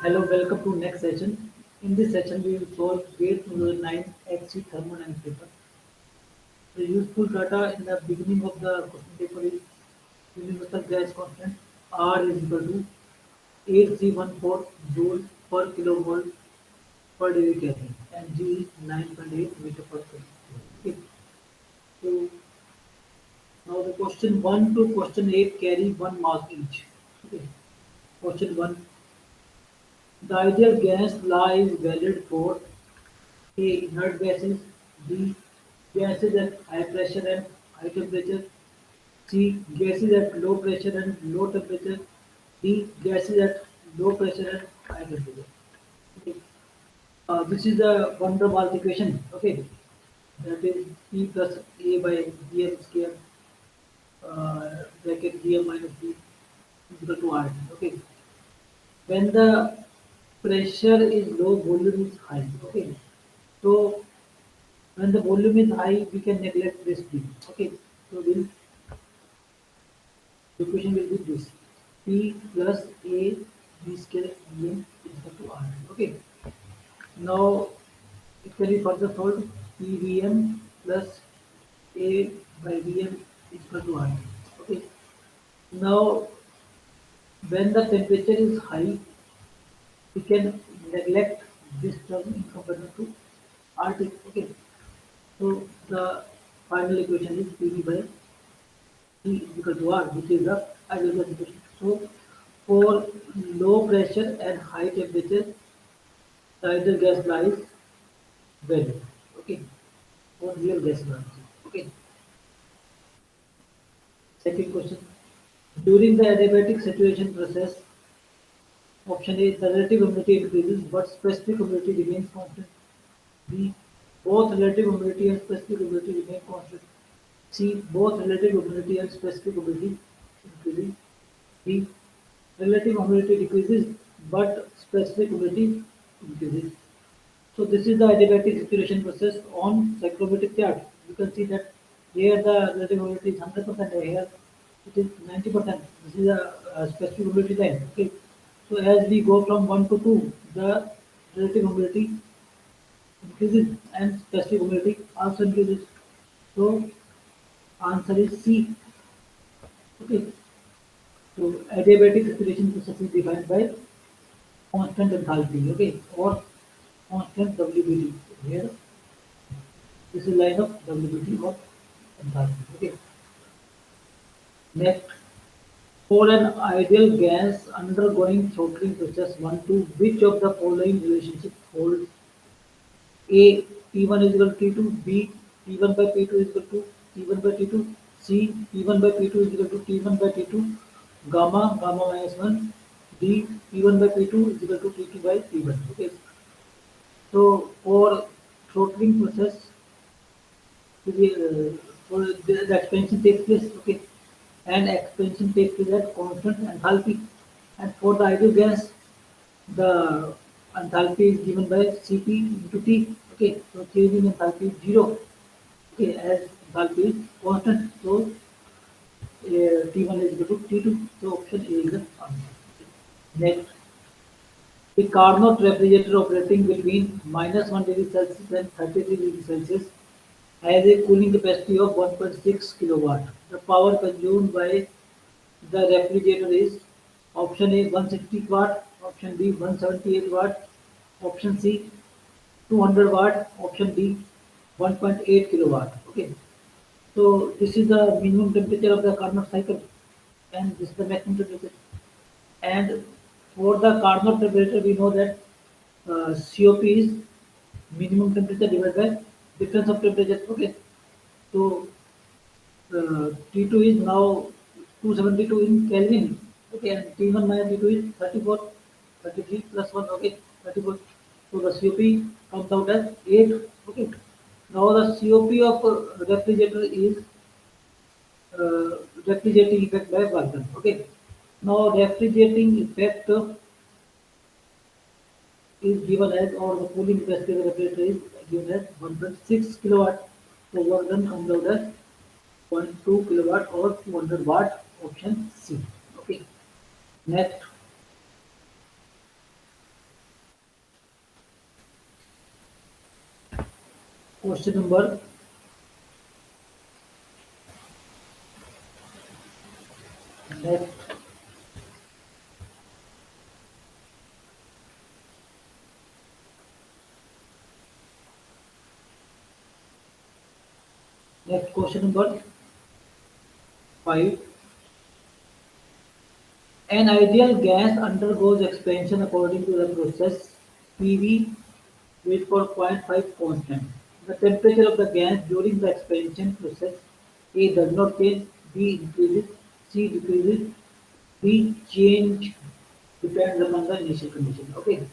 Hello, welcome to next session. In this session, we will solve GATE 2009 XC thermodynamic paper. The useful data in the beginning of the question paper is universal gas constant R is equal to 8314 joule per kilovolt per degree Kelvin and G is 9.8 meter per second. Okay. So now the question 1 to question 8 carry 1 mark each. Okay. Question 1. The ideal gas law is valid for A. Inert gases. B. Gases at high pressure and high temperature. C. Gases at low pressure and low temperature. D. Gases at low pressure and high temperature. Okay. This is the van der Waals equation. Okay. That is P plus A by Dm square bracket Dm minus D is equal to R. Okay. When the pressure is low, volume is high. Okay. So when the volume is high, we can neglect this P. Okay. So we'll the equation will be this P plus A B square Dm is equal to R. Okay. Now it can be further solved PVm plus A by Vm is equal to R. Okay. Now when the temperature is high, we can neglect this term in comparison to RT. Okay. So the final equation is PV by T is equal to R, which is the ideal gas equation. So for low pressure and high temperature, the ideal gas law is valid. Okay. For real gas law. Okay. Second question. During the adiabatic saturation process, option A, the relative humidity increases but specific humidity remains constant. B, both relative humidity and specific humidity remain constant. C, both relative humidity and specific humidity increases. D, relative humidity decreases but specific humidity increases. So this is the adiabatic saturation process on cyclometric chart. You can see that here the relative humidity is 100%, here it is 90%. This is a specific humidity line. Okay. So as we go from 1 to 2, the relative humidity increases and specific humidity also increases. So answer is C. Okay. So adiabatic saturation process is defined by constant enthalpy. Okay, or constant WBT. Here this is line of WBT or enthalpy. Okay. Next, for an ideal gas undergoing throttling process 1 to which of the following relationship holds? A. T1 is equal to T2. B. T1 by T2 is equal to T1 by T2. C. T1 by T2 is equal to T1 by T2. Gamma minus 1. D. T1 by T2 is equal to T2 by T1. Okay. So for throttling process, for the expansion takes place. Okay, and expansion takes place at constant enthalpy. And for the ideal gas, the enthalpy is given by Cp into T. Okay, so change in enthalpy is zero. Okay, as enthalpy is constant, so T1 is equal to T2. So option A is the answer. Next, a Carnot refrigerator operating between -1 degree Celsius and 33 degrees Celsius has a cooling capacity of 1.6 kilowatt. The power consumed by the refrigerator is option A 160 watt, option B 178 watt, option C 200 watt, option D 1.8 kilowatt. Okay, so this is the minimum temperature of the Carnot cycle, and this is the maximum temperature. And for the Carnot temperature, we know that COP is minimum temperature divided by difference of temperature. Okay, so T2 is now 272 in Kelvin. Okay, and T1 minus T2 is 34, 33 plus 1. Okay, 34. So the COP comes out as 8. Okay, now the COP of refrigerator is refrigerating effect by work done. Okay, now refrigerating effect is given as, or the cooling capacity of the refrigerator is given as 1.6 kilowatt. So work done comes out as 0.2 kilowatt or 200 watt, option C. Okay. Next, Question number next. Next question number 5. An ideal gas undergoes expansion according to the process PV wait for zero point 0.5 constant. The temperature of the gas during the expansion process A does not change, B increases, C decreases, D change depends upon the initial condition. Okay.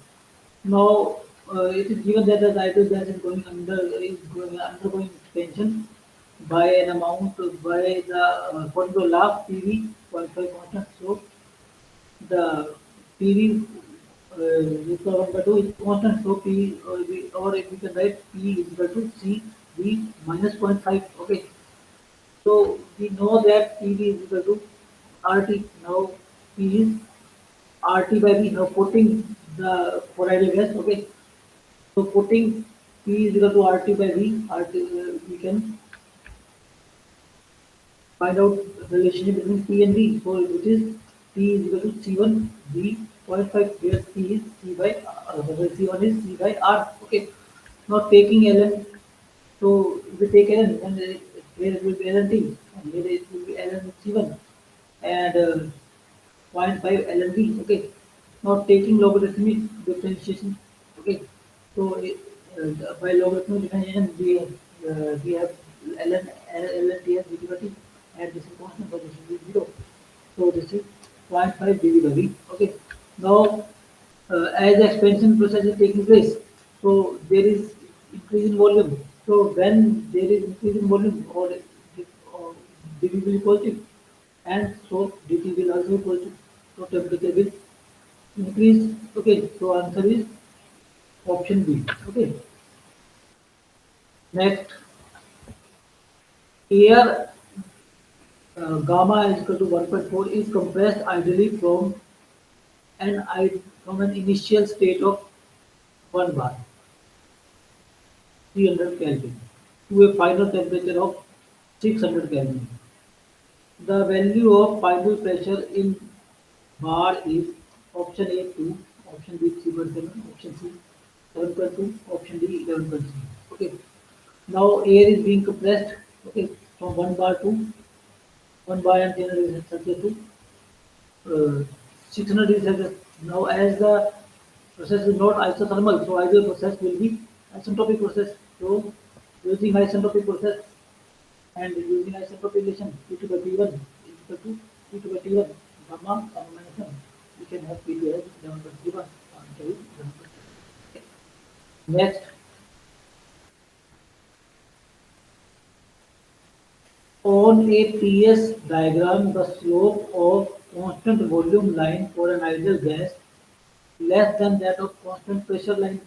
Now it is given that the ideal gas is undergoing expansion by an amount by the according to law of PV 0.5 constant. So the PV is equal to is constant, so P or if we can write P is equal to C V minus zero point 0.5. Okay, so we know that PV is equal to RT. Now P is RT by V. Now putting the for ideal gas. Okay, so putting P is equal to RT by V. RT we can find out the relationship between P and V. So which is P is equal to C1 V 0.5, where P is C by C1 is C by R. Okay. Now taking ln, so if we take ln, then here it will be ln T, and here it will be ln C1, and zero point 0.5 ln T. Okay. Now taking logarithmic differentiation. Okay. So by logarithmic differentiation, we have ln T as dt by T, and this is constant, so this will be 0. So this is zero point 0.5 dV by V. Okay. Now, as the expansion process is taking place, so there is increase in volume. So when there is increase in volume, or dV will be positive, and so dt will also be positive. So temperature will increase. Okay. So answer is option B. Okay. Next, air gamma is equal to 1.4 is compressed ideally from an initial state of 1 bar, 300 Kelvin, to a final temperature of 600 Kelvin. The value of final pressure in bar is option A 2, option B 3.7, option C 7.2, option D 11.3. Okay. Now air is being compressed. Okay, from 1 bar to 1 bar and 300 Celsius to 600 degrees Celsius. Now, as the process is not isothermal, so ideal process will be isentropic process. So, using isentropic process and using isentropy relation, P2 by T1 is equal to P2 by T1, gamma minus 1. We can have P2 as 11.31. Answer is 11.31. Next, on a TS diagram, the slope of constant volume line for an ideal gas less than that of constant pressure line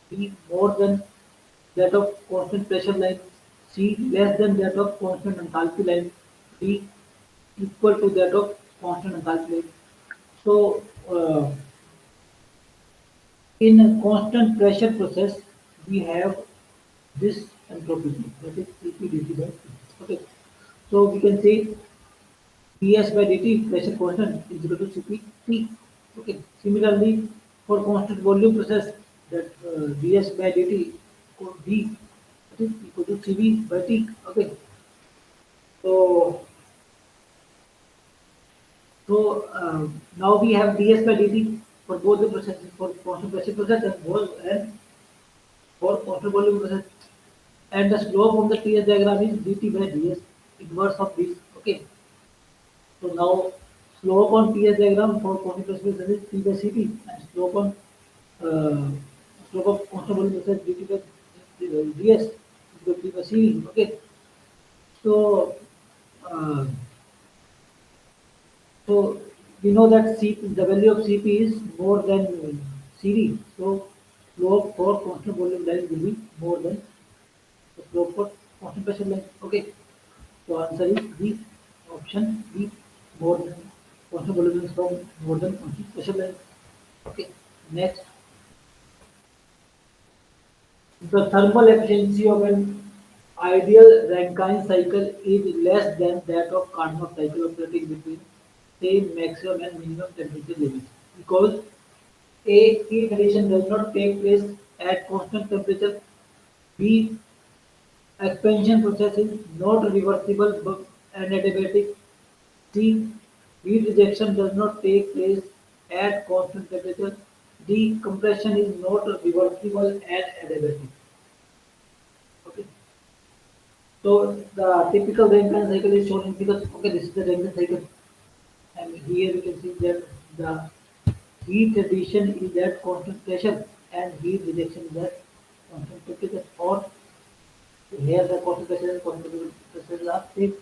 B more than that of constant pressure line C less than that of constant enthalpy line D equal to that of constant enthalpy line. So in a constant pressure process we have this entropy that is Cp dT by T. Okay. So we can say ds by dt pressure constant is equal to Cp Okay. Similarly, for constant volume process, that ds by dt could be that is equal to Cv by T. Okay. So now we have ds by dt for both the processes, for constant pressure process and for constant volume process. And the slope of the TS diagram is dt by ds, inverse of this. Okay. So now slope on TS diagram for constant pressure process is P by Cp, and uh, slope of constant volume process dt by ds is equal to P by Cv. Okay. So uh, so we know that the value of Cp is more than Cv. So slope for constant volume line will be more than the slope for constant pressure line. Okay. So answer is B, option B, more than constant volume is from more than constant pressure line. Okay. Next, The thermal efficiency of an ideal Rankine cycle is less than that of Carnot cycle operating between same maximum and minimum temperature limits because A. Heat addition does not take place at constant temperature. B. Expansion process is not reversible but adiabatic. C. Heat rejection does not take place at constant temperature. D. Compression is not reversible and adiabatic. Okay. So the typical Rankine cycle is shown in figure. Okay, this is the Rankine cycle, and here we can see that the heat addition is at constant pressure and heat rejection is at constant temperature. Or here the constant pressure and constant pressure are same.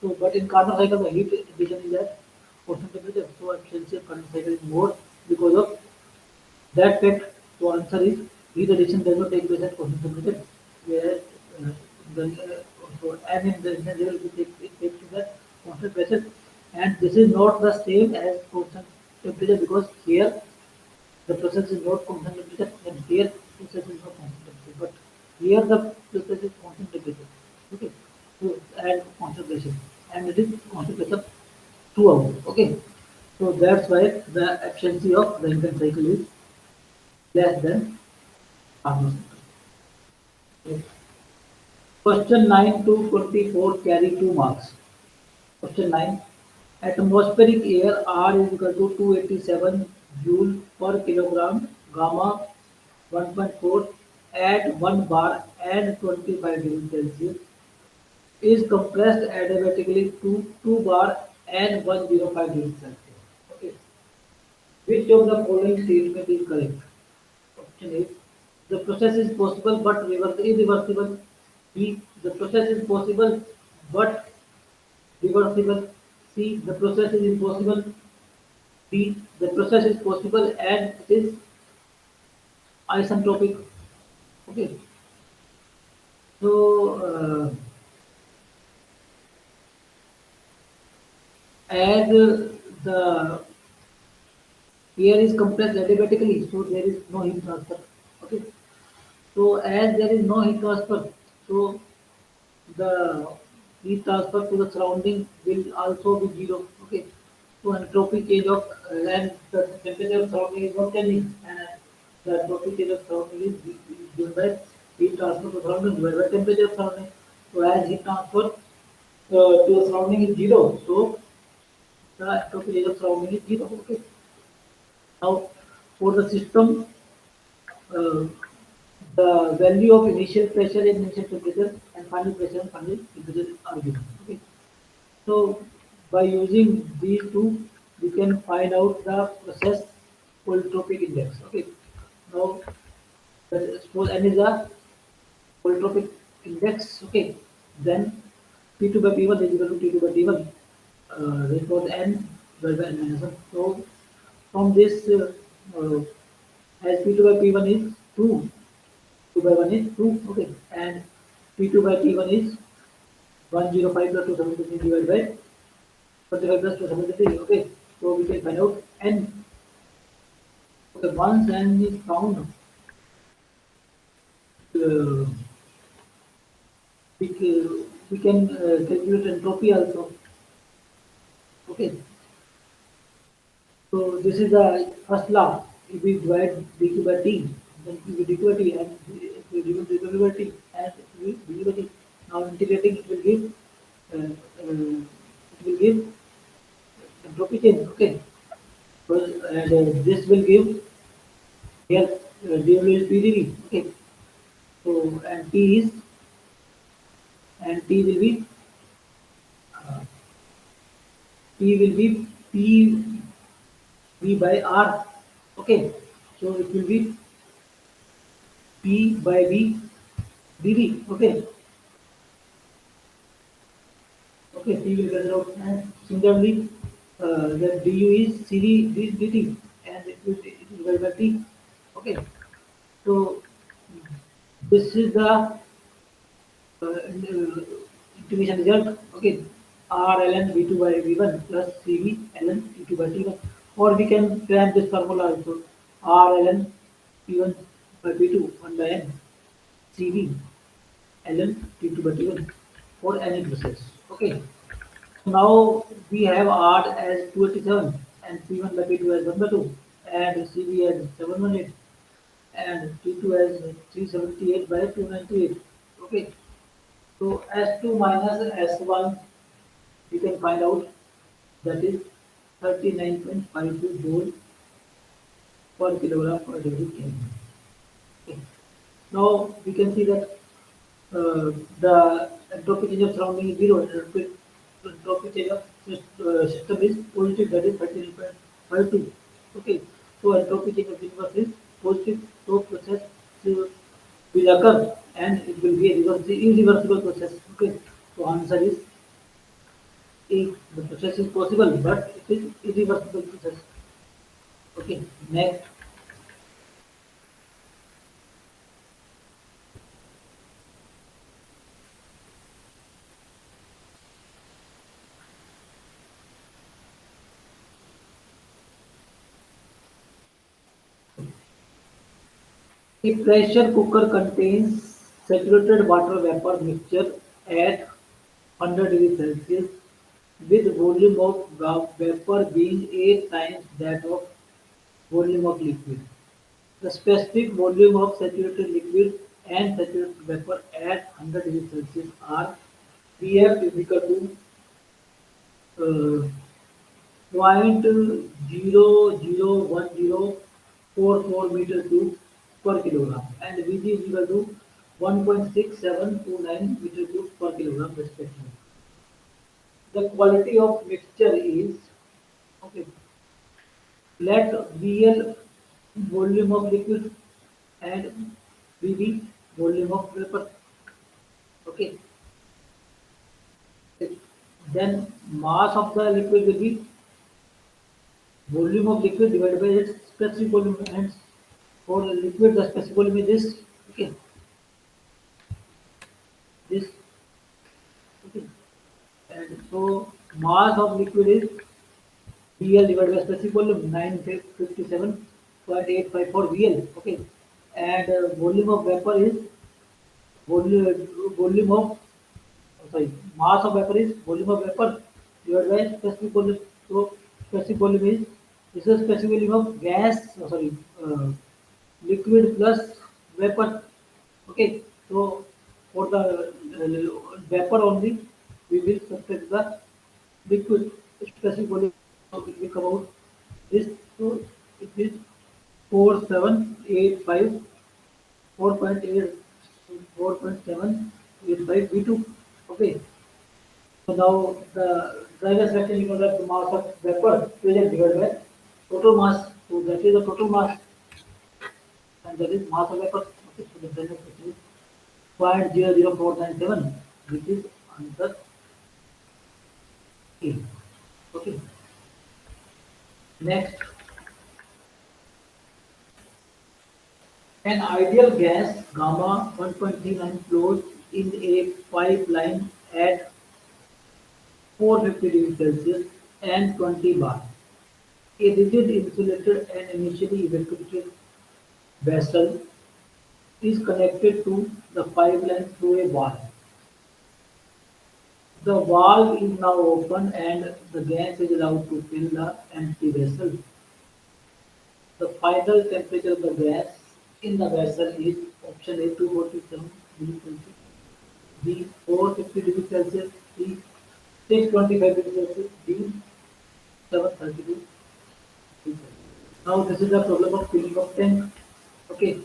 So, but in Carnot cycle the heat addition is at constant temperature. So efficiency of Carnot cycle is more because of that fact. So answer is heat addition does not take place at constant temperature. Whereas the so and in the there will be it takes to the constant pressure, and this is not the same as constant temperature because here the process is not constant temperature and here process is not constant temperature. But here the process is constant temperature. Okay. So and constant pressure. And it is constant pressure throughout. Okay. So that's why the efficiency of the Rankine cycle is less than Carnot cycle. Question 9 to 24 carry 2 marks. Question 9. Atmospheric air R is equal to 287 joule per kilogram gamma 1.4 at 1 bar and 25 degrees Celsius is compressed adiabatically to 2 bar and 105 degrees Celsius. Okay. Which of the following statement is correct? Option A. The process is possible but irreversible. B. The process is possible but reversible. C. The process is impossible. D. The process is possible and it is isentropic. Okay. So as the air is compressed adiabatically, so there is no heat transfer. Okay. So as there is no heat transfer, so the heat transfer to the surrounding will also be zero. Okay. So entropy change of and the temperature of surrounding is not changing, and the entropy change of surrounding is given by heat transfer to surrounding divided by temperature of surrounding. So as heat transfer to the surrounding is zero, so the entropy change of surrounding is zero. Okay. Now for the system, uh, the value of initial pressure and initial temperature and final pressure and final temperature are given. Okay. So by using these two, we can find out the process polytropic index. Okay. Now, suppose n is a polytropic index. Okay. Then P2 by P1 is equal to T2 by T1. Therefore, n divided by n minus 1. So from this, as P2 by P1 is 2, 2 by 1 is 2. Okay. And P2 by T1 is 105 plus 273 divided by 45 plus 273. Okay. So we can find out n. Okay, once n is found, uh, we can calculate entropy also. Okay, so this is the first law. If we divide dq by t, then it will be dq by t, and if we divide dq by t, and it will be dq by t. Now integrating it will give entropy change. Okay, so, and this will give here dw is pdv. Okay, so and t is and t will be P will be P V by R. Okay, so it will be P by V dV. Okay, okay, P will cancel out, and similarly, the du is CD dt, and it is divided by T. Okay, so this is the integration result. Okay, R ln V2 by V1 plus CV ln T2 by T1, or we can cram this formula also. R ln P1 by P2 1 by n CV, ln T2 by T1 for any process. Okay. Now we have R as 287 and P1 by P2 as 1 by 2 and CV as 718 and T2 as 378 by 298. Okay. So S2 minus S1 we can find out that is 39.52 joule per kilogram per degree Kelvin. Okay. Now we can see that the entropy change of surrounding is zero and entropy change of system is positive, that is 13.52. Okay, so entropy change of universe is positive, so process will occur and it will be a irreversible process. Okay, so answer is A. The process is possible, but it is irreversible process. Okay, next. A pressure cooker contains saturated water vapor mixture at 100 degrees Celsius with volume of vapor being 8 times that of volume of liquid. The specific volume of saturated liquid and saturated vapor at 100 degrees Celsius are Vf is equal to 0.001044 meter cube per kilogram and Vg is equal to 1.6729 meter cube per kilogram respectively. The quality of mixture is okay. Let VL volume of liquid and VB volume of vapor. Okay. Then mass of the liquid will be volume of liquid divided by its specific volume and for liquid the specific volume is this. Okay. This. Okay. And so mass of liquid is VL divided by specific volume 957.854 VL. Okay. And volume of vapor is volume of sorry, mass of vapor is volume of vapor divided by specific volume. So specific volume is this is specific volume of gas. Sorry, liquid plus vapor. Okay, so for the vapor only, we will subtract the liquid specific volume. So it will come out this. So it is 4785 4.8 4.785 V2. Okay. So now the driver's reaction equals to the mass of vapor present divided by total mass. So that is the total mass and that is mass of vapor. Okay. So the driver's reaction is 0.00497 which is answer A. Okay. Next, an ideal gas gamma 1.39 flows in a pipeline at 450 degrees Celsius and 20 bar. A rigid insulated and initially evacuated vessel is connected to the pipeline through a valve. The valve is now open and the gas is allowed to fill the empty vessel. The final temperature of the gas in the vessel is option A 247 degrees Celsius, B 450 degrees Celsius, C 625 degrees Celsius, D 732 degrees Celsius. Now this is the problem of filling of tank. Okay,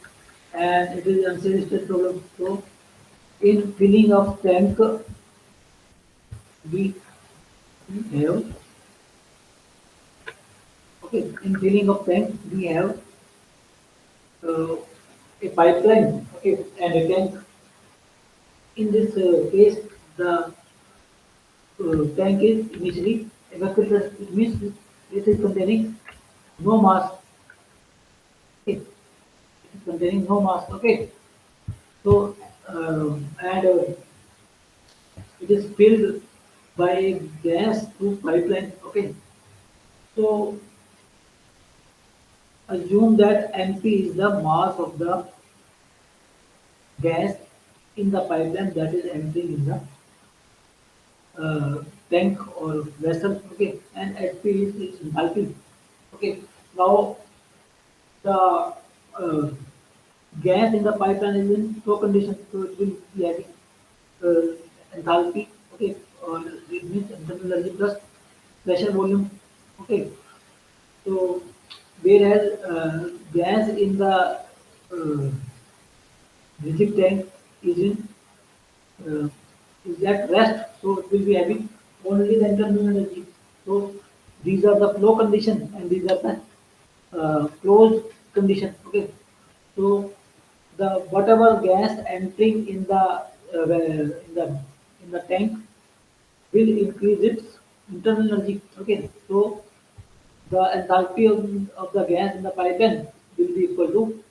and it is unsteady problem. So in filling of tank, we have okay. In filling of tank, we have uh, a pipeline. Okay, and a tank. In this case, the tank is initially evacuated. It means it is containing no mass. Okay, it is containing no mass. Okay, so and it is filled by gas through pipeline. Okay, so assume that mp is the mass of the gas in the pipeline that is entering in the tank or vessel. Okay, and HP is enthalpy. Okay, now the gas in the pipeline is in flow condition, so it will be having enthalpy. Okay, or it means internal energy plus pressure volume. Okay, so whereas gas in the rigid tank is in uh, is at rest, so it will be having only the internal energy. So these are the flow condition and these are the closed condition. Okay, so the whatever gas entering in the tank will increase its internal energy. Okay, so the enthalpy of the gas in the pipeline will be equal to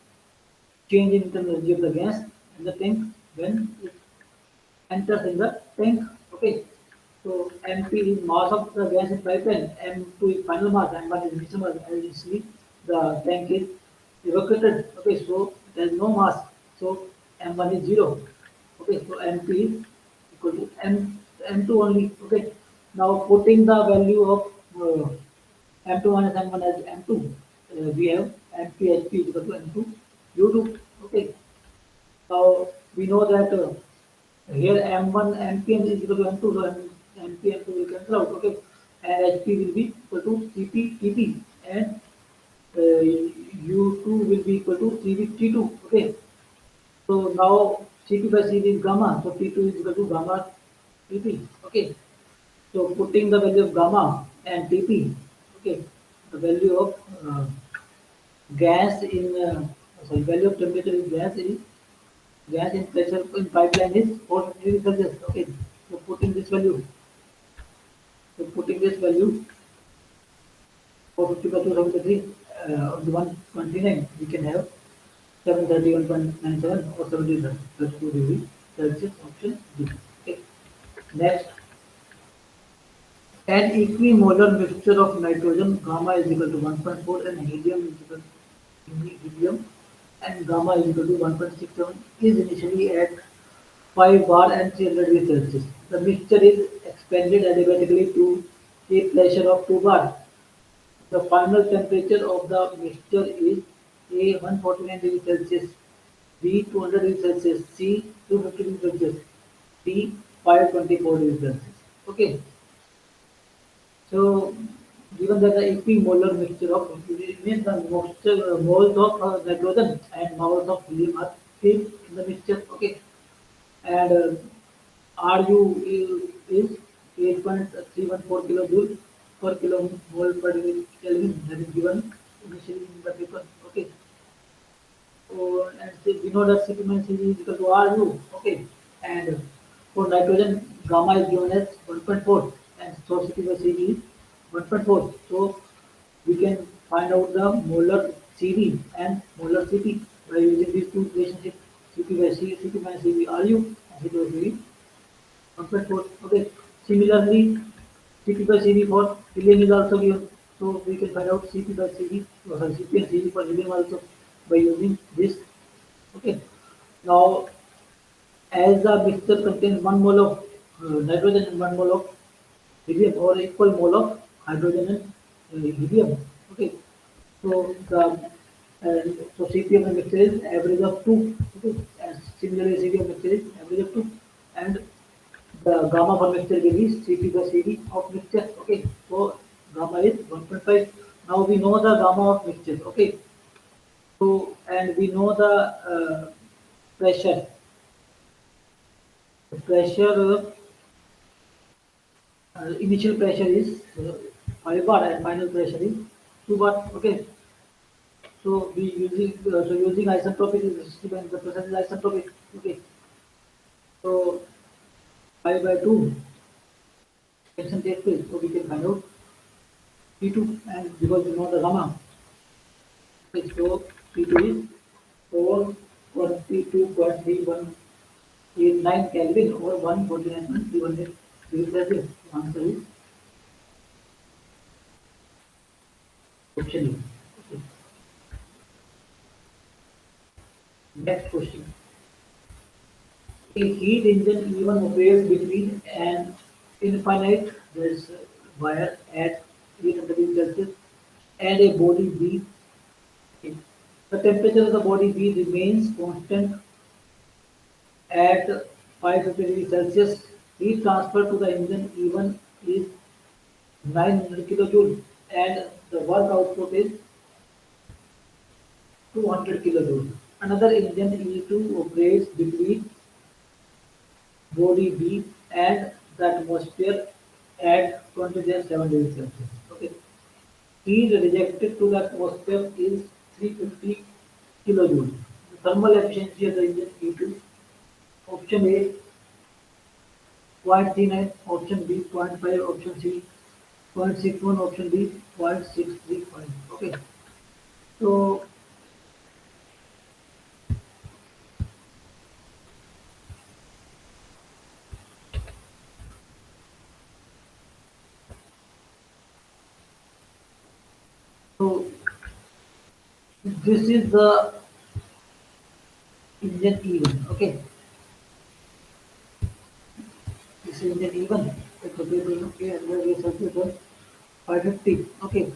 change in internal energy of the gas in the tank when it enters in the tank. Okay, so MP is mass of the gas in pipeline, M2 is final mass, M1 is initial mass, as you see the tank is evacuated. Okay, so there is no mass, so M1 is 0. Okay, so MP is equal to M2 only. Okay, now putting the value of M2 minus M1 as M2, we have MPHP is equal to M2 U2. Okay, now we know that here M1 MPN is equal to M2, so MP M2 will cancel out. Okay, and HP will be equal to CP TP, and U2 will be equal to CV T2. Okay, so now CP by CV is gamma, so T2 is equal to gamma TP. Okay, so putting the value of gamma and TP. Okay, the value of gas in sorry, value of temperature in gas in pressure in pipeline is 450 degrees Celsius. Okay, so putting this value 450 by 273 on the 129, we can have 731.97 or 732 degrees Celsius, option D. Okay. Next, an equimolar mixture of nitrogen gamma is equal to 1.4 and helium is equal to helium and gamma is equal to 1.67 is initially at 5 bar and 300 degrees Celsius. The mixture is expanded adiabatically to a pressure of 2 bar. The final temperature of the mixture is A 149 degrees Celsius, B 200 degrees Celsius, C 250 degrees Celsius, D 524 degrees Celsius. Okay, so given that the equimolar mixture of it means the moles of nitrogen and moles of helium are same in the mixture. Okay, and Ru is 8.314 kilojoule per kilomole per degree Kelvin that is given initially in the paper. Okay. So, and we know that Cp minus Cv is equal to Ru. Okay. And for nitrogen, gamma is given as 1.4 and so Cp by Cv is 1.4. So we can find out the molar Cv and molar Cp by using these two relationships Cp by C, Cp minus Cv Ru and Cp by Cv 1.4. Okay. Similarly, Cp by Cv for helium is also given. So we can find out Cp by Cv, sorry, Cp and Cv for helium also by using this. Okay. Now, as the mixture contains 1 mole of nitrogen and 1 mole of helium or equal mole of hydrogen and helium. Okay. So the so Cp of the mixture is average of 2. Okay. And similarly, Cv of the mixture is average of 2. And the gamma for mixture will be Cp by Cv of mixture. Okay, so gamma is 1.5. Now we know the gamma of mixture. Okay, so and we know the pressure. The pressure initial pressure is 5 bar and final pressure is 2 bar. Okay, so we using using isentropic is the process is isentropic. Okay, so 5 by 2 reaction takes place, so we can find out P2 and because we know the gamma. Okay, so P2 is 442.3189 Kelvin or 149.318 degrees Celsius. Answer is option E. Okay. Next question. A heat engine even operates between an infinite there's wire at 800 degrees Celsius and a body B. The temperature of the body B remains constant at 550 degrees Celsius. Heat transfer to the engine even is 900 kilojoule and the work output is 200 kilojoule. Another engine E2 operates between body B and the atmosphere at 27 degrees Celsius. Okay. Heat rejected to the atmosphere is 350 kilojoule. The thermal efficiency of the engine E2, option A 0.39, option B 0.5, option C 0.61, option D 0.635. Okay. So, so this is the engine E1. Okay. This is engine E1. It's okay, and there is circuit of 550. Okay.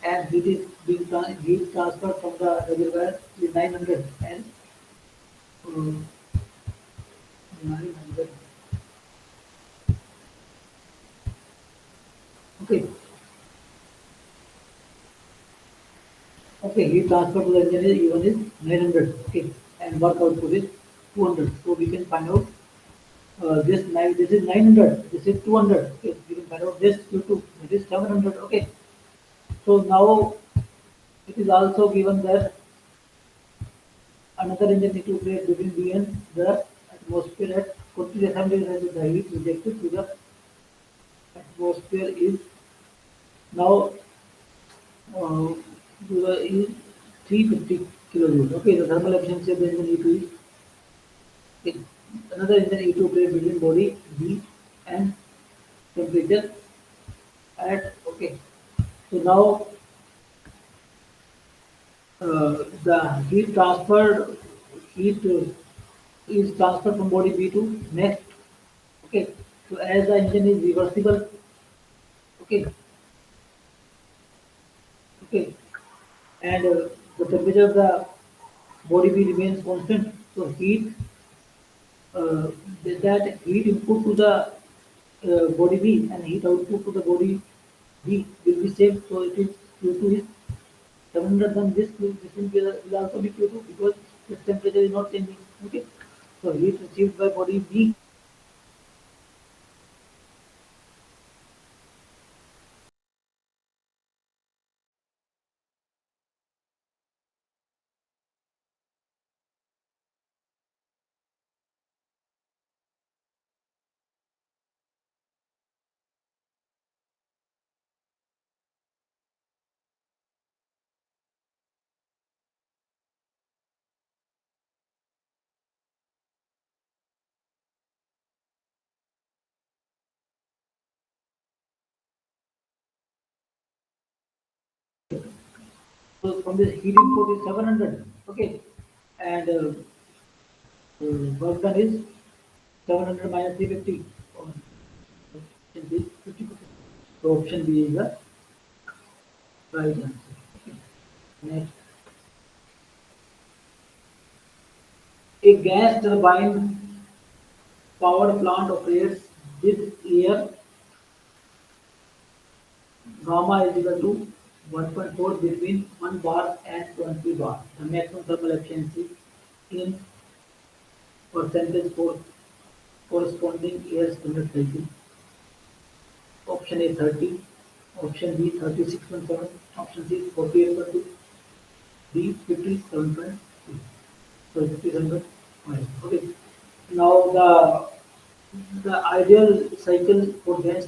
And heat is being heat transferred from the reservoir is 900 and 900. Okay. Okay. Heat transfer to the engine is E1 is 900. Okay. And work output is 200. So we can find out this is 900. This is 200. Okay. We can find out this Q2. It is 700. Okay. So now it is also given that another engine need to operate between B and the atmosphere at 40 assembly has the heat rejected to the atmosphere is now to the is 350 kilojoules. Okay, the thermal efficiency of the engine E2 is okay. Another engine E2 operates between body B and temperature at okay. So now the heat is transferred from body B to next. Okay, so as the engine is reversible, okay, okay, and the temperature of the body B remains constant. So uh, that heat input to the body B and heat output to the body B will be same. So it is Q2 is 700. Then this will also be Q2 because its temperature is not changing. Okay, so heat received by body B. So from this heat input is 700. Okay, and work done is 700 minus 350. Option B 50%. So option B is the right answer. Next, a gas turbine power plant operates with air gamma is equal to 1.4 between 1 bar and 20 bar. The maximum thermal efficiency in percentage for corresponding air standard cycle. Option A 30, option B 36.7, option C 48.2, D 57.2. So 57.5. Okay. Now the ideal cycle for gas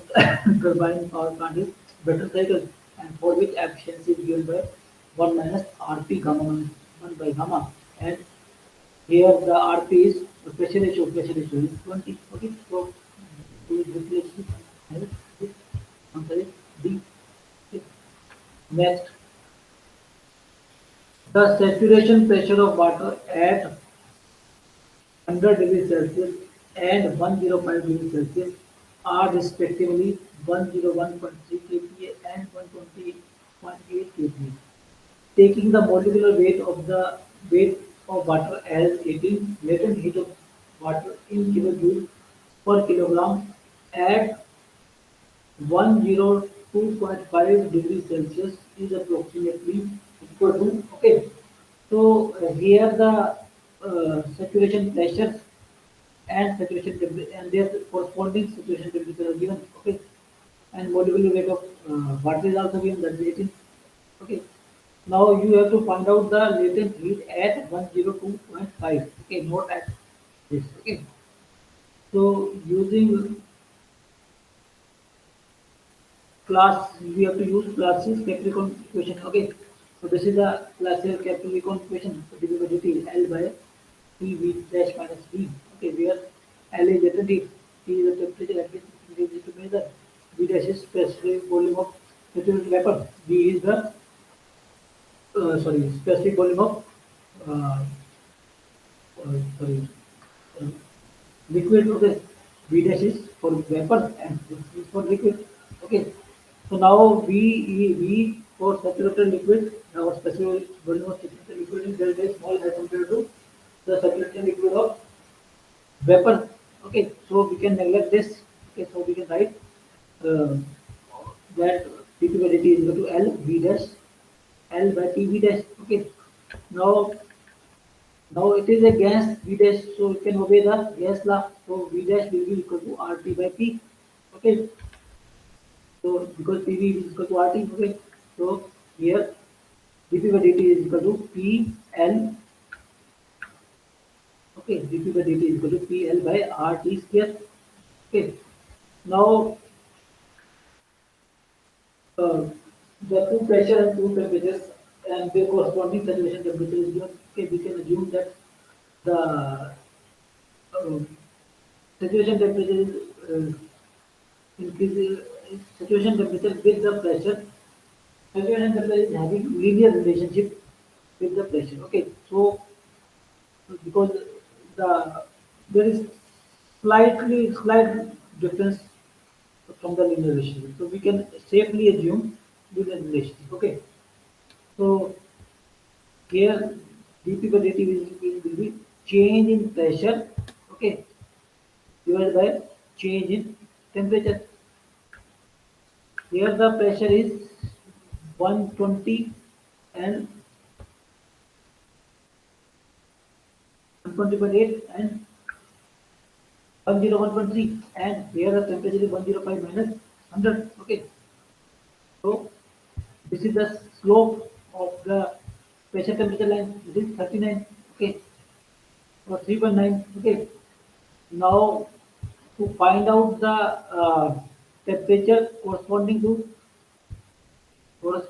turbine power plant is Brayton cycle, and for which efficiency is given by 1 minus RP gamma minus 1 by gamma. And here the RP is the pressure ratio is 20. Okay, so we replace it and this answer is D. Okay. Next, the saturation pressure of water at 100 degrees Celsius and 105 degrees Celsius are respectively 101.3 kPa and 120.8 kPa. Taking the molecular weight of water as 18 latent heat of water in kilojoules per kilogram at 102.5 degrees Celsius is approximately equal to, okay. So here the saturation pressure and saturation temperature and their corresponding saturation temperature are given, okay. And molecular weight of water is also given, that is 18, okay. Now you have to find out the latent heat at 102.5, okay, not at this, okay. So using we have to use Clausius Capricorn equation. Okay, so this is the Clausius Capricorn equation. So dv by dt L by T V dash minus V. Okay, where L is latent heat, T is the temperature at which it is used to measure, V dash is specific volume of saturated vapor, V is the specific volume of uh, sorry uh, liquid. Okay, V dash is for vapor and this is for liquid. Okay, so now V for saturated liquid, our specific volume of saturated liquid is very, very small as compared to the saturated liquid of vapor. Okay, so we can neglect this. Okay, so we can write uh, that dP by dt is equal to L V dash L by T V dash. Okay, now it is a gas V dash, so we can obey the gas law. So V dash will be equal to RT by P. Okay, so because PV is equal to RT, okay, so here dP by dt is equal to PL, okay, dP by dt is equal to PL by RT square. Okay, now uh, the two pressure and two temperatures and their corresponding saturation temperature is given. Okay, we can assume that the saturation temperature is increasing, saturation temperature with the pressure. Saturation temperature is having linear relationship with the pressure. Okay, so because the there is slight difference from the linear relationship, so we can safely assume linear relationship. Okay, so here dP by dt will be change in pressure, okay, divided by change in temperature. Here the pressure is 120 and 120.8 and 101.3, and here the temperature is 105 minus 100. Okay, so this is the slope of the pressure temperature line. It is 39. Okay, or 3.9. Okay, now to find out the temperature corresponding to to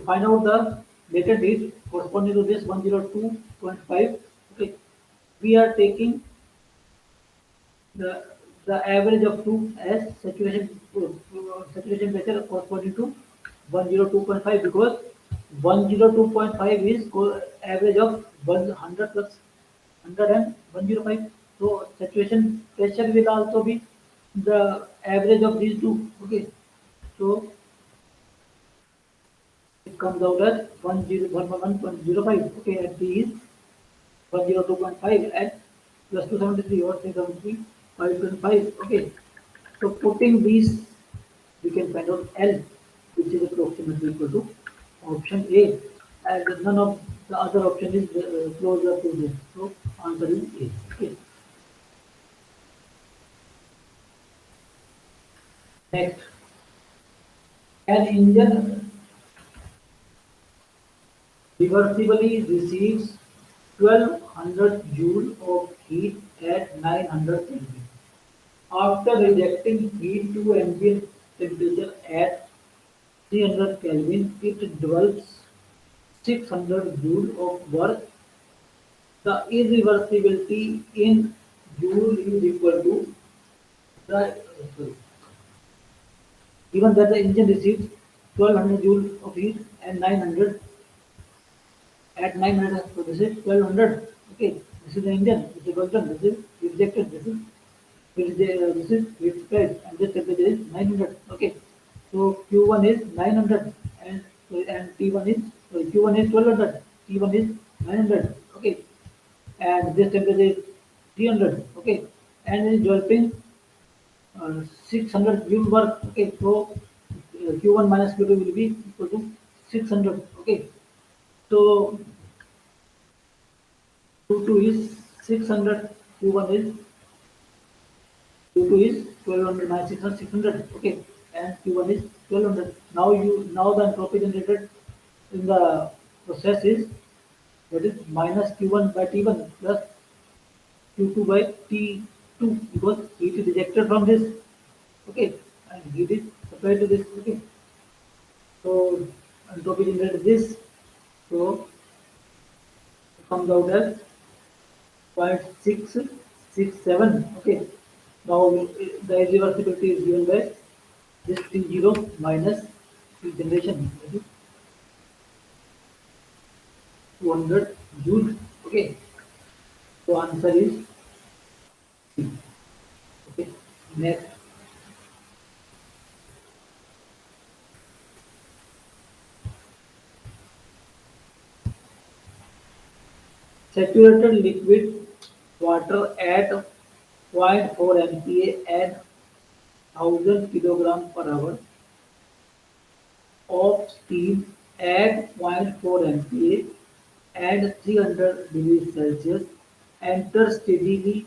find out the latent heat corresponding to this 102.5. Okay, we are taking the the average of two as saturation pressure corresponding to 102.5, because 102.5 is average of 100 plus 100 and 105. So saturation pressure will also be the average of these two. Okay, so it comes out as 101.05. Okay, and P is 102.5 at plus 273 or 373 525. Okay, so putting these, we can find out L, which is approximately equal to option A, and none of the other option is closer to this. So answer is A. Okay. Next, an engine reversibly receives 1200 joule of heat at 900 Kelvin. After rejecting heat to ambient temperature at 300 Kelvin, it develops 600 joule of work. The irreversibility in joule is equal to sorry, given that the engine receives 1200 joule of heat and 900 at 900, so this is 1200. Okay, This is the Indian, this is Golden, this is rejected, this is replied, and this temperature is 900. Okay, so Q1 is 900, and T1 is Q1 is 1200, T1 is 900. Okay, and this temperature is 300. Okay, and it is developing 600 joule work. Okay, so Q1 minus Q2 will be equal to 600. Okay, so Q2 is 600, Q1 is Q2 is 1200 minus 600. Okay, and Q1 is 1200. Now the entropy generated in the process is, that is, minus Q1 by T1 plus Q2 by T2, because heat is ejected from this. Okay, and heat is supplied to this. Okay, so entropy generated this, so it comes out as 0.667. Okay, now the irreversibility is given by this T0 minus T generation, that is 200 joule. Okay, so answer is C. Okay, next, saturated liquid water at 0.4 MPa and 1000 kilogram per hour of steam at 0.4 MPa and 300 degrees Celsius enter steadily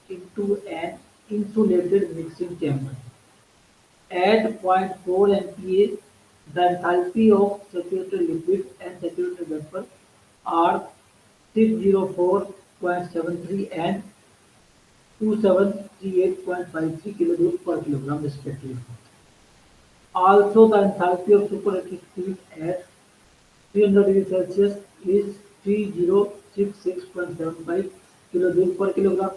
into an insulated mixing chamber. At zero point 0.4 MPa, the enthalpy of saturated liquid and saturated vapor are 604.73 and 2738.53 kilojoules per kilogram respectively. Also, the enthalpy of superheated fluid at 300 degrees Celsius is 3066.75 kilojoules per kilogram.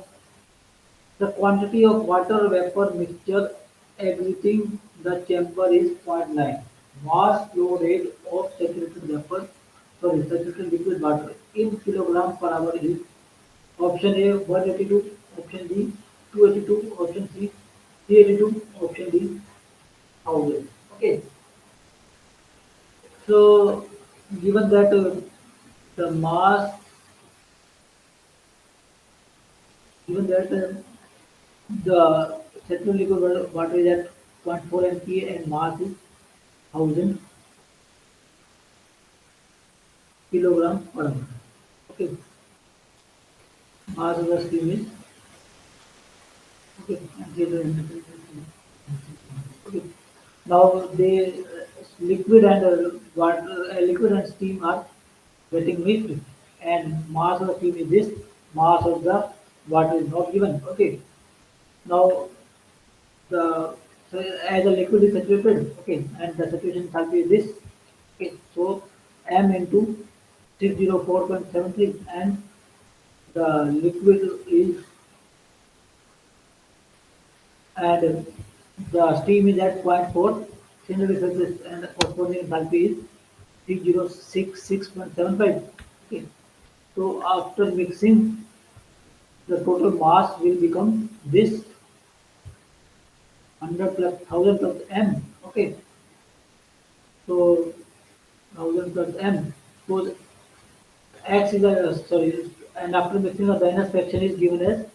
The quantity of water vapor mixture exiting the chamber is 0.9. Mass flow rate of saturated liquid water in kilogram per hour is option A 182, option B 282, option C 382, option D 1000. Okay, so given that the mass, given that the saturated liquid water is at zero point 0.4 MPa and mass is 1000 kilogram per hour. Okay, mass of the steam is, okay, and okay. Now the liquid and water, liquid and steam are getting mixed, and mass of the steam is this, mass of the water is not given. Okay, now the, so as the liquid is saturated, okay, and the saturation enthalpy is this. Okay, so m into 604.73, and the liquid is, and the steam is at zero point 0.4 standard Celsius, and the corresponding enthalpy is 3066.75. Okay, so after mixing, the total mass will become this 100 plus 1000 plus m. Okay, so 1000 plus m. So x is a, sorry, and after mixing the minus fraction is given as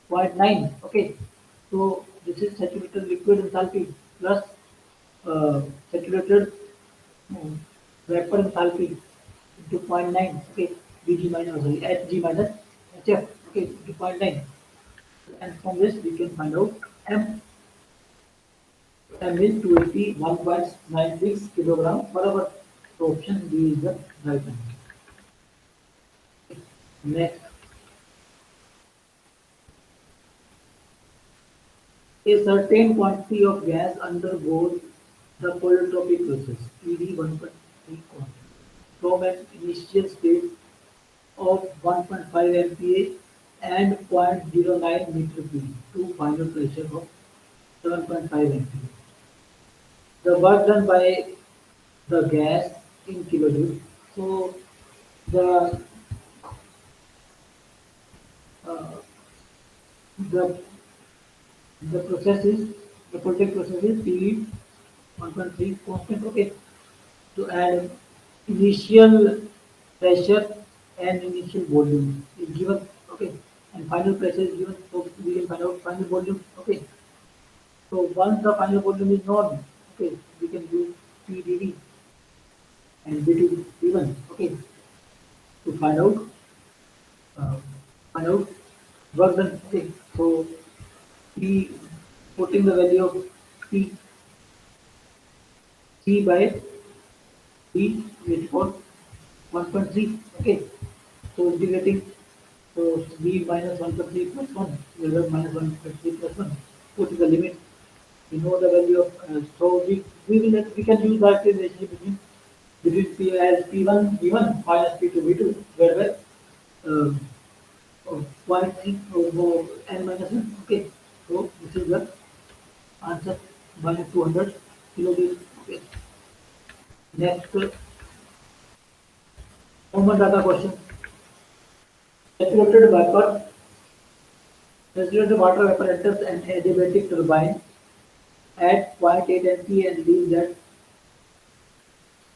0.9. Okay, so this is saturated liquid enthalpy plus saturated um, vapor enthalpy into zero point 0.9. Okay, Vg minus, sorry, Hg minus Hf. Okay, into zero point 0.9, and from this we can find out m. M is 281.96 kilogram per hour. So option D is the right answer. Next, a certain quantity of gas undergoes the polytropic process (PD 1.3) from an initial state of 1.5 MPa and 0.09 meter cube to final pressure of 7.5 MPa. The work done by the gas in kilojoules. So the uh, the the process is the project process is PV 1.3 constant. Okay, to add initial pressure and initial volume is given. Okay, and final pressure is given, so we can find out final volume. Okay, so once the final volume is known, okay, we can use PdV and B2 even. Okay, to uh, find out work done. Okay, so we putting the value of P C by B is for 1.3. Okay, so integrating, so B minus 1.3 plus 1, we have minus 1.3 plus 1. Put the limit. We know the value of, so we can use that relationship between P as P1 V1 minus P2 V2, where uh, 0.3 n minus 1. Okay, so this is the answer minus 200 kilojoule. Okay, next common data question. Saturated vapor, saturated water vapor enters an adiabatic turbine at 0.8 MPa and leaves at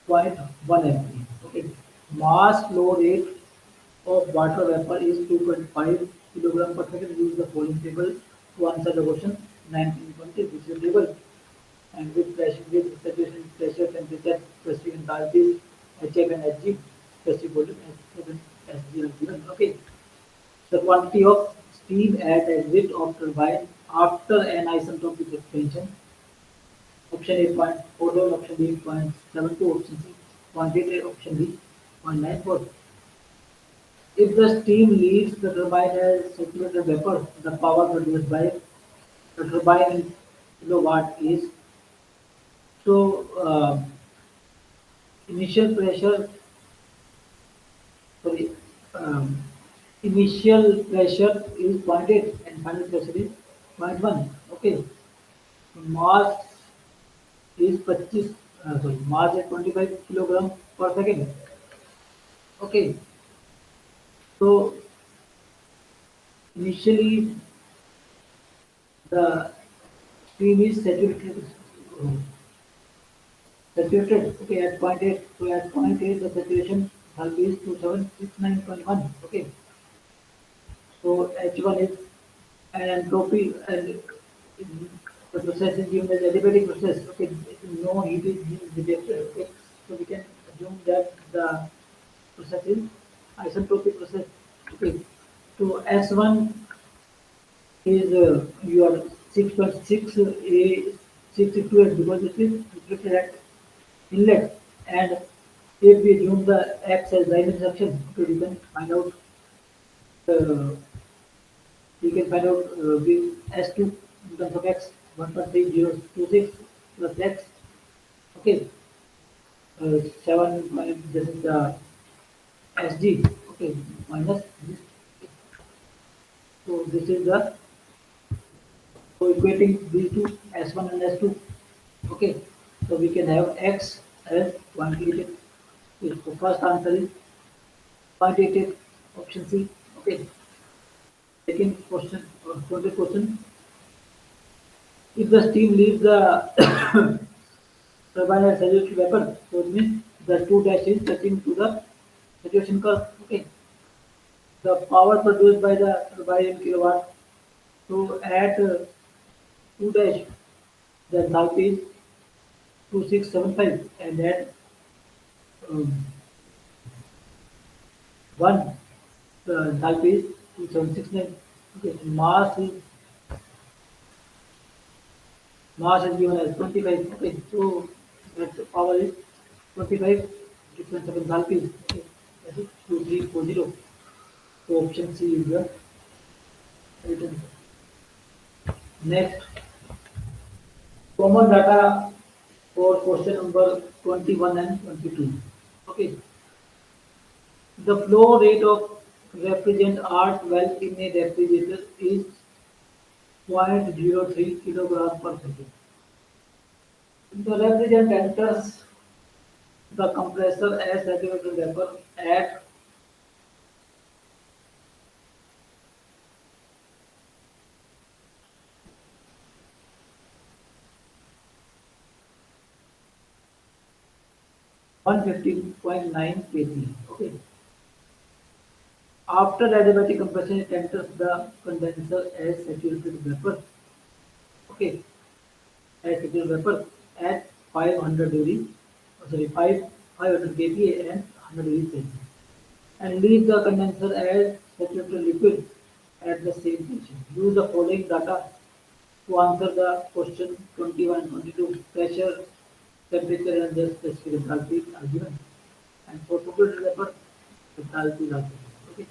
0.1 MPa. Okay, mass flow rate of water vapor is 2.5 kilogram per second. Use the following table to answer the question 1920. This is the table. And with pressure, with saturation, pressure, temperature, specific enthalpies, HF and Hg, specific volume, HF and Sg are given. Okay. The quantity of steam at exit of turbine after an isentropic expansion. Option A 0.41, option B 0.72, option C 0.88, option D 0.94. If the steam leaves the turbine as circulated vapor, the power produced by the turbine in kilowatt is, so initial pressure, sorry, um, initial pressure is 0.8 and final pressure is 0.1. Okay, mass is 25, mass is 25 kilogram per second. Okay, so initially the stream is saturated, okay, at 0.8. So at 0.8 the saturation value is 2769.1. Okay, so H1 is an entropy, and the process is given as adiabatic process. Okay, no heat is detected. Okay, so we can assume that the process is isentropic process. Okay, so S1 is your 6.6 a 628 because it is reflected at inlet, and if we assume the x as diamond section, okay, uh, we can find out with S2 in terms of x 1.3026 plus x. Okay, 7 minus this is the SG. Okay, minus this. So this is the, so equating these two S1 and S2. Okay, so we can have x as 0.88. Okay, so first answer is 0.88, option C. Okay, second question, 20 question. If the steam leaves the turbine as solution vapor, so it means the two dash is touching to the saturation curve. Okay, the power produced by the turbine in kilowatt. So at 2 dash, the enthalpy is 2675, and at um, 1, the enthalpy is 2769. Okay, mass is given as 25. Okay, so that power is 25, difference of enthalpy is, okay, that is 2340. So option C is the right answer. Next, common data for question number 21 and 22. Okay, the flow rate of refrigerant R12 in a refrigerator is 0.03 kilogram per second. The refrigerant enters the compressor as saturated vapor at 150.9 kg. Okay. After adiabatic compression, it enters the condenser as saturated vapor. Okay, as saturated vapor at 500 degree, sorry, 500 kPa and 100 degrees Celsius, and leave the condenser as saturated liquid at the same pressure. Use the following data to answer the question 21 and 22. Pressure, temperature, and the specific enthalpy are given. And for saturated vapor, enthalpy is also given. Okay.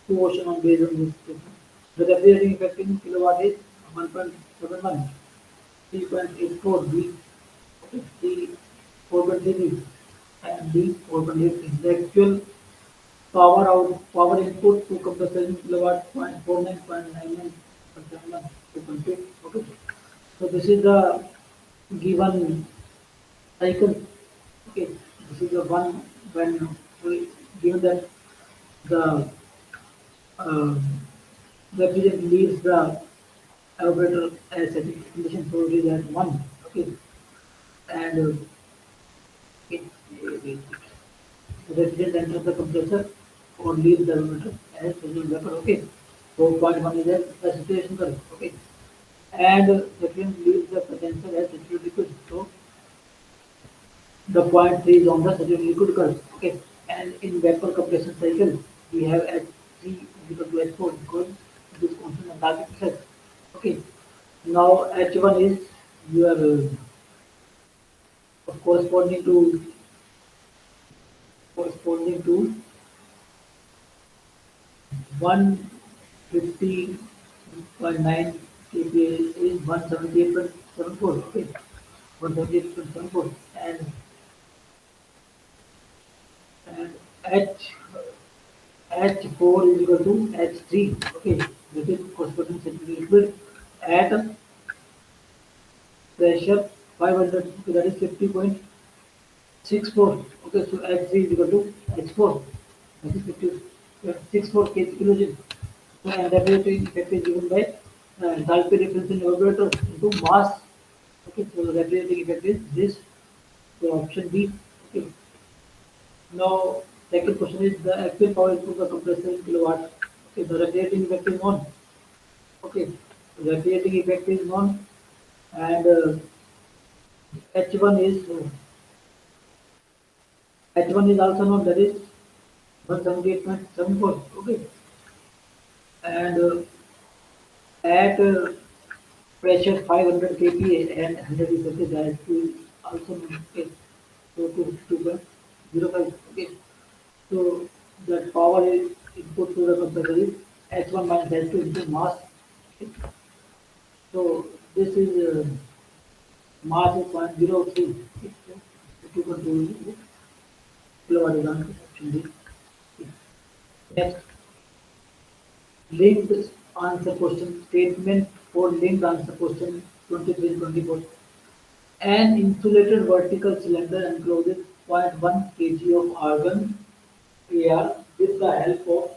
Two ocean on based on this statement. The refrigerating effect in kilowatt is 1.71, 3.84 B, D 4.3 B, and D 4.8. The actual power input to compressor in kilowatt 0.49.99 2.2. Okay. So this is the given cycle. Okay. This is the one when we given that the uh, refrigerant leaves the evaporator as a condition, so it is at 1. Okay. And it, it, the refrigerant enters the compressor or leaves the evaporator as refrigerant vapor. Okay. So point 1 is a saturation curve. Okay. And refrigerant leaves the condenser as saturated liquid. So the point 3 is on the saturated liquid curve. Okay. And in vapor compression cycle, we have H3 is equal to H4 because this constant enthalpy process. Okay. Now H1 is your corresponding to 150.9 kPa is 178.74. Okay, 178.74, and H H4 is equal to H3. Okay, that is corresponding centrifugal liquid at pressure 500. Okay, that is 50.64. Okay, so H3 is equal to H4. That is 50.64 kJ. So and the radiating effect is given by enthalpy difference in evaporator into mass. Okay, so the radiating effect is this. So option B. Okay. Now second question is the actual power input of the compressor in kilowatt. Okay, the radiating effect is 1. Okay, radiating effect is 1, and H1 is H1 is also known, that is 178.74. Okay, and at pressure 500 kPa and 100 degrees Celsius, is also known. Okay, so 252.05. Okay, so the power is input to the compressor is H1 minus H2 into mass. Okay. So this is mass is 0.03. Okay. So 2.2 kilowatt is on option D. Okay. Next, linked answer question statement for linked answer question 23 and 24. An insulated vertical cylinder encloses 0.1 kg of argon air with the help of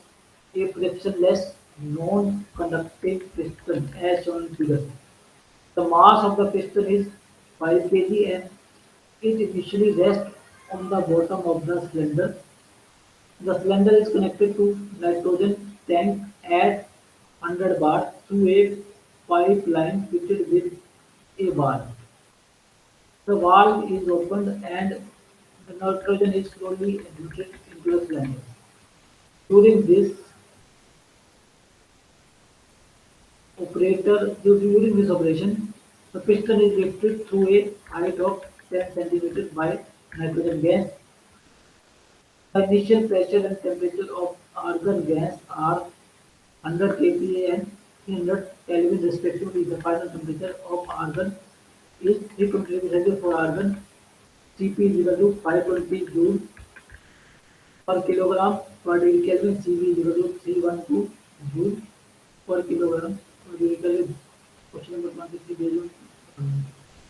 a frictionless non-conducting piston as shown in figure. The mass of the piston is 5 kg and it initially rests on the bottom of the cylinder. The cylinder is connected to nitrogen tank at 100 bar through a pipeline fitted with a valve. The valve is opened and the nitrogen is slowly admitted into the cylinder. During this operation, the piston is lifted through a height of 10 centimeters by nitrogen gas. The initial pressure and temperature of argon gas are 100 kPa and 300 Kelvin respectively. The final temperature of argon is 320 degrees Celsius for argon. Cp is equal to 520 joule per kilogram per degree Kelvin. Cv is equal to 312 joule per kilogram per degree Kelvin. Question number 23 based on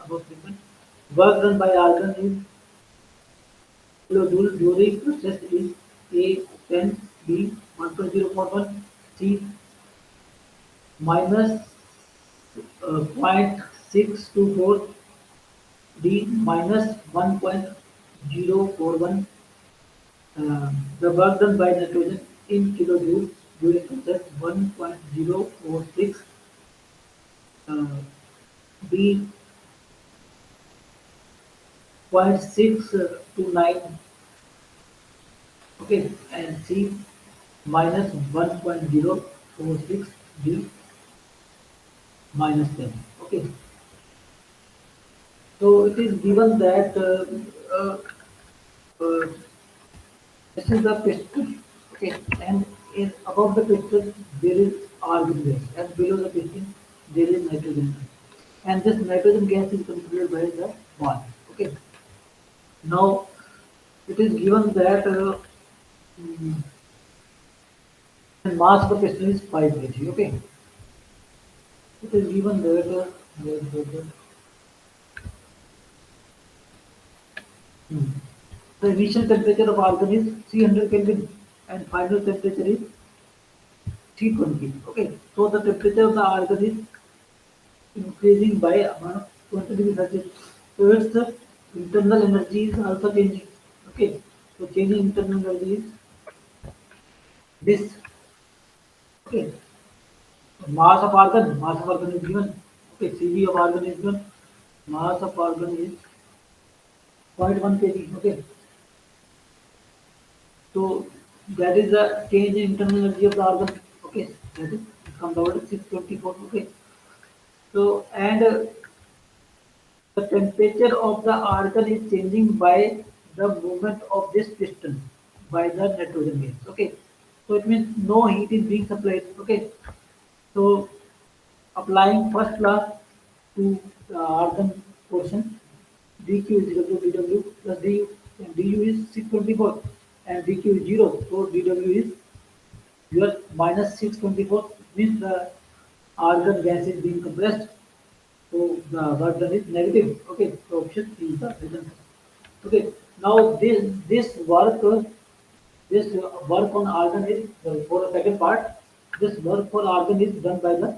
above statement. Work done by argon is kilojoule during process is A 10 B 1.041 C minus 0.624 D minus 1.041. The work done by nitrogen in kilojoules during process 1.046. Uh, B 0.629. Okay, and C minus 1.046. D minus 10. Okay, so it is given that uh, uh, this is the piston, okay, and in above the piston there is argon gas, and below the piston there is nitrogen gas, and this nitrogen gas is considered by the bond. Okay, now it is given that mm, the mass of the piston is 5 kg. Okay, it is given that mm, the initial temperature of argon is 300 Kelvin, and final temperature is 320. Okay, so the temperature of the argon is increasing by about 20 degrees Celsius. So its internal energy is also changing. Okay, so changing internal energy is this. Okay, mass of argon is given. Okay, CV of argon is given. Mass of argon is 0.1 kg. Okay, so that is the change in internal energy of the argon. Okay, that is it comes out at 624. Okay, so and the temperature of the argon is changing by the movement of this piston by the nitrogen gas. Okay, so it means no heat is being supplied. Okay, so applying first law to the argon portion, dq is equal to dw plus du, and du is 624 and dq is 0, so dw is your minus 624, means the argon gas is being compressed. So the work done is negative. Okay, so option C is the present. Okay, now this work on argon is for the second part. This work for argon is done by the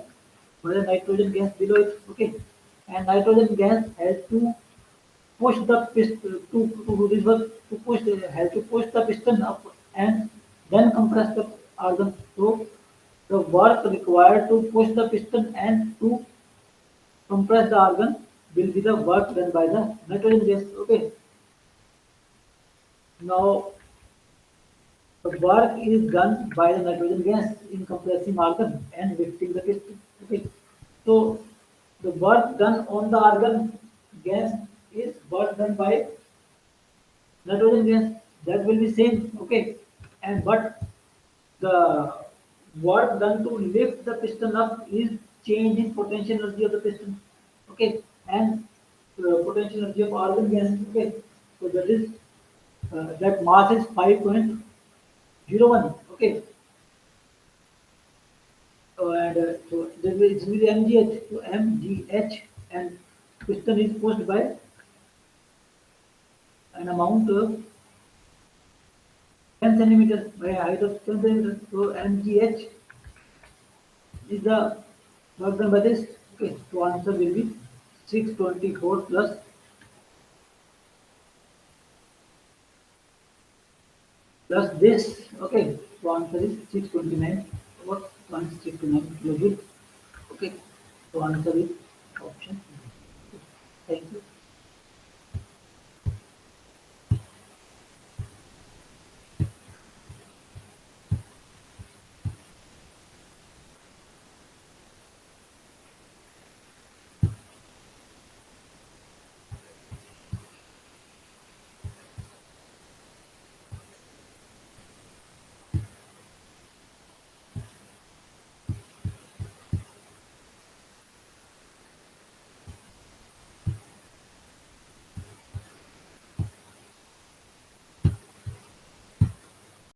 nitrogen gas below it. Okay, and nitrogen gas has to push the piston to do this work to push has to push the piston up and then compress the argon. So the work required to push the piston and to compressed argon will be the work done by the nitrogen gas. Okay. Now the work is done by the nitrogen gas in compressing argon and lifting the piston. Okay. So the work done on the argon gas is work done by nitrogen gas. That will be same. Okay. And but the work done to lift the piston up is change in potential energy of the piston. Okay, and potential energy of argon gas. Okay, so that is that mass is 5.01. Okay, so this will be mgh. So mgh and piston is pushed by an amount of 10 centimeters by a height of 10 centimeters. So mgh is the work done by this. Okay, so answer will be 624 plus this. Okay, so answer is 629. What 169 kilojoule. Okay, so answer is option. Thank you.